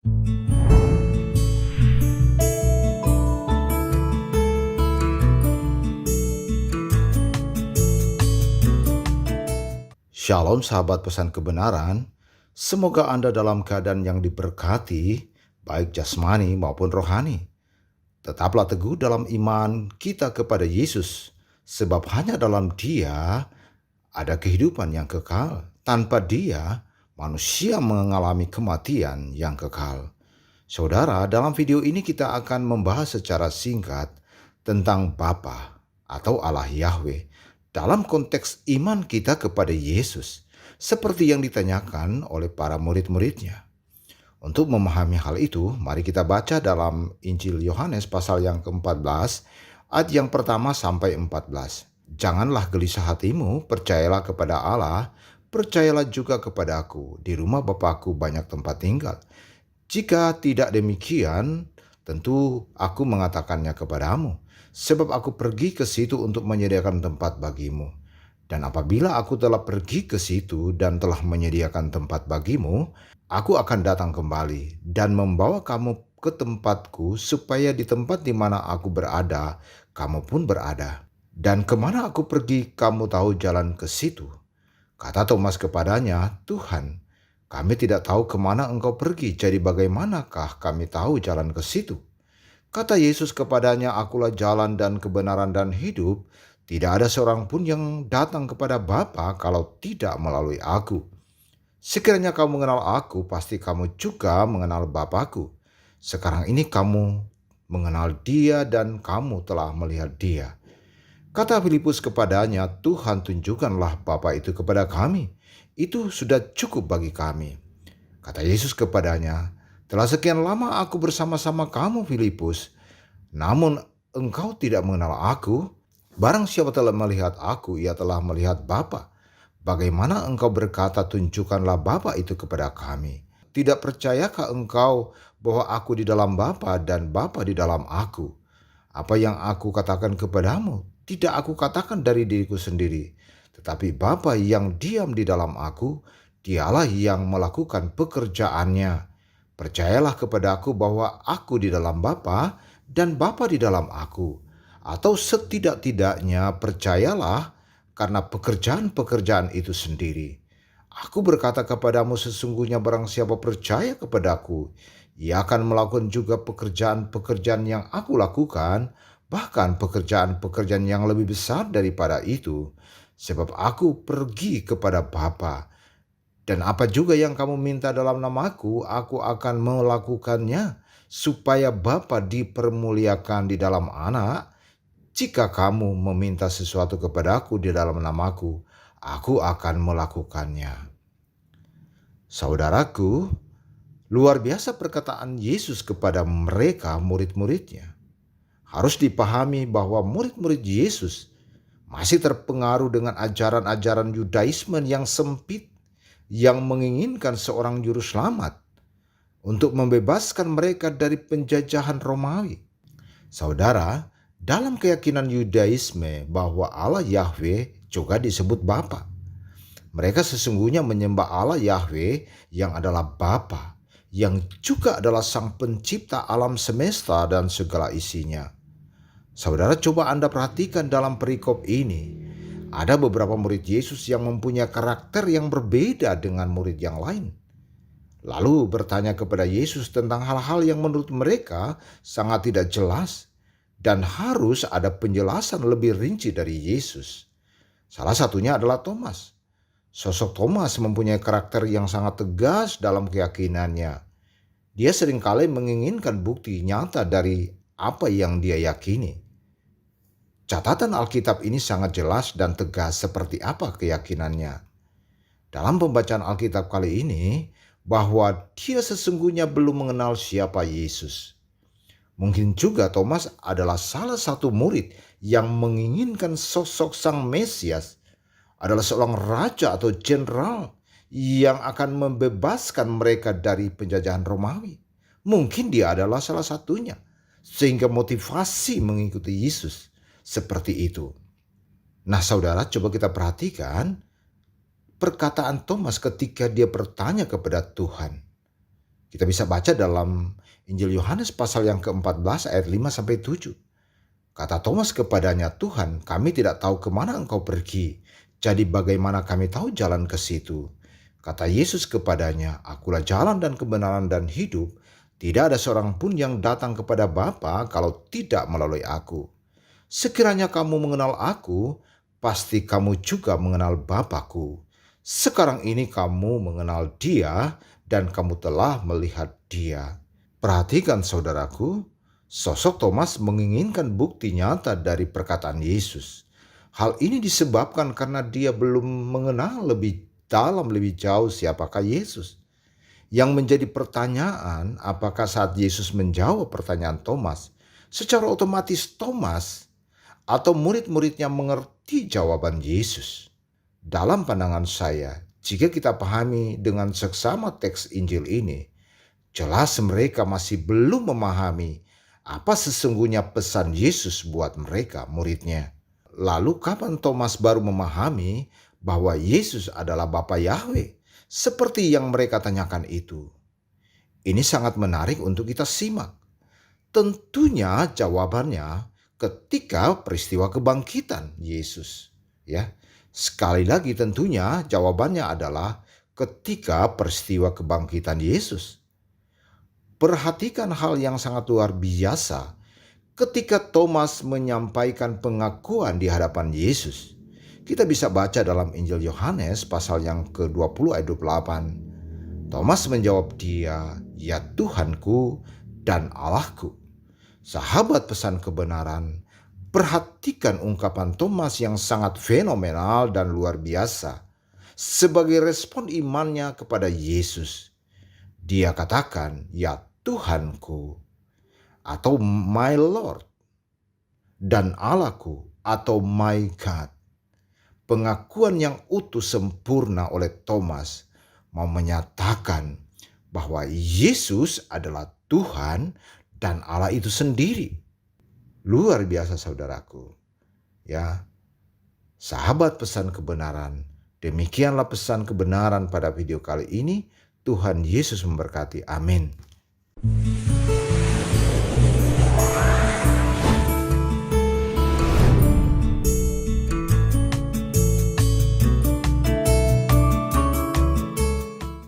Shalom sahabat pesan kebenaran, semoga Anda dalam keadaan yang diberkati, baik jasmani maupun rohani. Tetaplah teguh dalam iman kita kepada Yesus, sebab hanya dalam Dia ada kehidupan yang kekal. Tanpa Dia, manusia mengalami kematian yang kekal. Saudara, dalam video ini kita akan membahas secara singkat tentang Bapa atau Allah Yahweh dalam konteks iman kita kepada Yesus, seperti yang ditanyakan oleh para murid-muridnya. Untuk memahami hal itu, mari kita baca dalam Injil Yohanes pasal yang ke-14, ayat yang pertama sampai 14. Janganlah gelisah hatimu, percayalah kepada Allah, percayalah juga kepada aku. Di rumah Bapakku banyak tempat tinggal. Jika tidak demikian, tentu aku mengatakannya kepadamu, sebab aku pergi ke situ untuk menyediakan tempat bagimu. Dan apabila aku telah pergi ke situ dan telah menyediakan tempat bagimu, aku akan datang kembali dan membawa kamu ke tempatku, supaya di tempat di mana aku berada, kamu pun berada. Dan kemana aku pergi, kamu tahu jalan ke situ. Kata Thomas kepadanya, Tuhan, kami tidak tahu kemana engkau pergi, jadi bagaimanakah kami tahu jalan ke situ? Kata Yesus kepadanya, akulah jalan dan kebenaran dan hidup. Tidak ada seorang pun yang datang kepada Bapa kalau tidak melalui aku. Sekiranya kamu mengenal aku, pasti kamu juga mengenal Bapakku. Sekarang ini kamu mengenal Dia dan kamu telah melihat Dia. Kata Filipus kepadanya, Tuhan, tunjukkanlah Bapa itu kepada kami. Itu sudah cukup bagi kami. Kata Yesus kepadanya, telah sekian lama aku bersama-sama kamu, Filipus, namun engkau tidak mengenal aku. Barang siapa telah melihat aku, ia telah melihat Bapa. Bagaimana engkau berkata, tunjukkanlah Bapa itu kepada kami? Tidak percayakah engkau bahwa aku di dalam Bapa dan Bapa di dalam aku? Apa yang aku katakan kepadamu, tidak aku katakan dari diriku sendiri, tetapi Bapa yang diam di dalam aku, Dialah yang melakukan pekerjaannya. Percayalah kepadaku bahwa aku di dalam Bapa dan Bapa di dalam aku. Atau setidak-tidaknya percayalah karena pekerjaan-pekerjaan itu sendiri. Aku berkata kepadamu, sesungguhnya barang siapa percaya kepadaku, ia akan melakukan juga pekerjaan-pekerjaan yang aku lakukan, bahkan pekerjaan-pekerjaan yang lebih besar daripada itu. Sebab aku pergi kepada Bapa. Dan apa juga yang kamu minta dalam namaku, aku akan melakukannya, supaya Bapa dipermuliakan di dalam Anak. Jika kamu meminta sesuatu kepadaku di dalam namaku, aku akan melakukannya. Saudaraku, luar biasa perkataan Yesus kepada mereka murid-muridnya. Harus dipahami bahwa murid-murid Yesus masih terpengaruh dengan ajaran-ajaran Yudaisme yang sempit, yang menginginkan seorang juru selamat untuk membebaskan mereka dari penjajahan Romawi. Saudara, dalam keyakinan Yudaisme bahwa Allah Yahweh juga disebut Bapa. Mereka sesungguhnya menyembah Allah Yahweh yang adalah Bapa, yang juga adalah Sang Pencipta alam semesta dan segala isinya. Saudara, coba Anda perhatikan dalam perikop ini. Ada beberapa murid Yesus yang mempunyai karakter yang berbeda dengan murid yang lain. Lalu bertanya kepada Yesus tentang hal-hal yang menurut mereka sangat tidak jelas dan harus ada penjelasan lebih rinci dari Yesus. Salah satunya adalah Thomas. Sosok Thomas mempunyai karakter yang sangat tegas dalam keyakinannya. Dia seringkali menginginkan bukti nyata dari apa yang dia yakini. Catatan Alkitab ini sangat jelas dan tegas seperti apa keyakinannya. Dalam pembacaan Alkitab kali ini, bahwa dia sesungguhnya belum mengenal siapa Yesus. Mungkin juga Thomas adalah salah satu murid yang menginginkan sosok Sang Mesias, adalah seorang raja atau jenderal yang akan membebaskan mereka dari penjajahan Romawi. Mungkin dia adalah salah satunya, sehingga motivasi mengikuti Yesus seperti itu. Nah saudara, coba kita perhatikan perkataan Thomas ketika dia bertanya kepada Tuhan. Kita bisa baca dalam Injil Yohanes pasal yang ke-14 ayat 5-7. Kata Thomas kepadanya, "Tuhan, kami tidak tahu kemana engkau pergi. Jadi bagaimana kami tahu jalan ke situ?" Kata Yesus kepadanya, "Akulah jalan dan kebenaran dan hidup. Tidak ada seorang pun yang datang kepada Bapa kalau tidak melalui aku. Sekiranya kamu mengenal aku, pasti kamu juga mengenal Bapa-Ku. Sekarang ini kamu mengenal Dia dan kamu telah melihat Dia." Perhatikan saudaraku, sosok Thomas menginginkan bukti nyata dari perkataan Yesus. Hal ini disebabkan karena dia belum mengenal lebih dalam, lebih jauh siapakah Yesus. Yang menjadi pertanyaan, apakah saat Yesus menjawab pertanyaan Thomas, secara otomatis Thomas atau murid-muridnya mengerti jawaban Yesus? Dalam pandangan saya, jika kita pahami dengan seksama teks Injil ini, jelas mereka masih belum memahami apa sesungguhnya pesan Yesus buat mereka, muridnya. Lalu kapan Thomas baru memahami bahwa Yesus adalah Bapa Yahweh, seperti yang mereka tanyakan itu? Ini sangat menarik untuk kita simak. Tentunya jawabannya ketika peristiwa kebangkitan Yesus. Ya, sekali lagi tentunya jawabannya adalah ketika peristiwa kebangkitan Yesus. Perhatikan hal yang sangat luar biasa ketika Thomas menyampaikan pengakuan di hadapan Yesus. Kita bisa baca dalam Injil Yohanes pasal yang ke-20 ayat 28. Thomas menjawab dia, "Ya Tuhanku dan Allahku." Sahabat pesan kebenaran, perhatikan ungkapan Thomas yang sangat fenomenal dan luar biasa sebagai respon imannya kepada Yesus. Dia katakan, "Ya Tuhanku," atau "My Lord," dan "Allahku," atau "My God." Pengakuan yang utuh sempurna oleh Thomas mau menyatakan bahwa Yesus adalah Tuhan dan Allah itu sendiri. Luar biasa saudaraku. Ya, sahabat pesan kebenaran, demikianlah pesan kebenaran pada video kali ini. Tuhan Yesus memberkati. Amin.